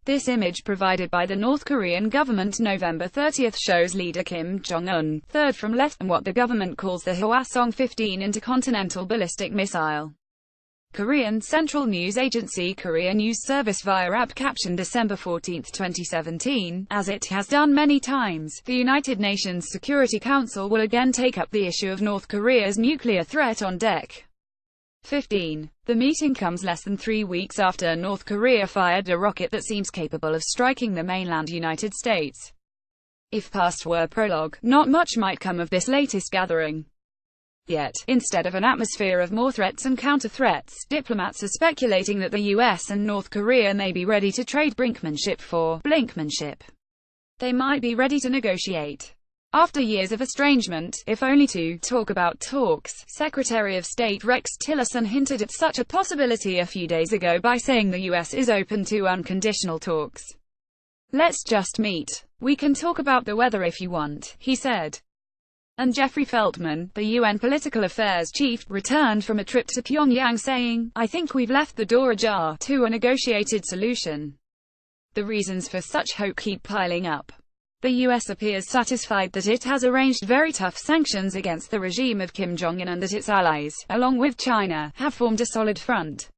This image provided by the North Korean government November 30 shows leader Kim Jong-un, third from left, and what the government calls the Hwasong-15 intercontinental ballistic missile. Korean Central News Agency Korea News Service via app captioned December 14, 2017, as it has done many times, the United Nations Security Council will again take up the issue of North Korea's nuclear threat on deck. 15. The meeting comes less than 3 weeks after North Korea fired a rocket that seems capable of striking the mainland United States. If past were prologue, not much might come of this latest gathering. Yet, instead of an atmosphere of more threats and counter-threats, diplomats are speculating that the US and North Korea may be ready to trade brinkmanship for blinkmanship. They might be ready to negotiate. After years of estrangement, if only to talk about talks, Secretary of State Rex Tillerson hinted at such a possibility a few days ago by saying the US is open to unconditional talks. "Let's just meet. We can talk about the weather if you want," he said. And Jeffrey Feltman, the UN Political Affairs Chief, returned from a trip to Pyongyang saying, "I think we've left the door ajar to a negotiated solution." The reasons for such hope keep piling up. The US appears satisfied that it has arranged very tough sanctions against the regime of Kim Jong-un and that its allies, along with China, have formed a solid front.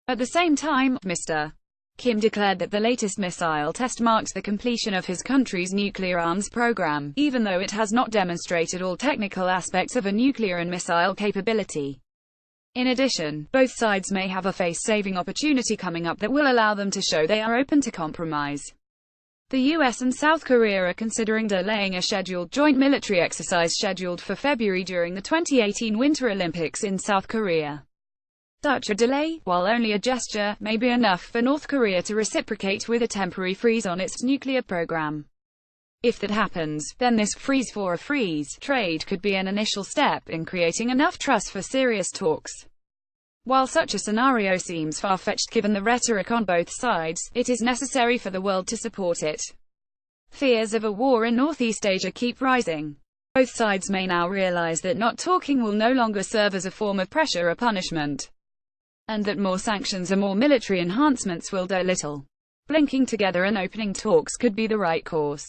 At the same time, Mr. Kim declared that the latest missile test marks the completion of his country's nuclear arms program, even though it has not demonstrated all technical aspects of a nuclear and missile capability. In addition, both sides may have a face-saving opportunity coming up that will allow them to show they are open to compromise. The US and South Korea are considering delaying a scheduled joint military exercise scheduled for February during the 2018 Winter Olympics in South Korea. Such a delay, while only a gesture, may be enough for North Korea to reciprocate with a temporary freeze on its nuclear program. If that happens, then this freeze for a freeze trade could be an initial step in creating enough trust for serious talks. While such a scenario seems far-fetched given the rhetoric on both sides, it is necessary for the world to support it. Fears of a war in Northeast Asia keep rising. Both sides may now realize that not talking will no longer serve as a form of pressure or punishment, and that more sanctions or more military enhancements will do little. Blinking together and opening talks could be the right course.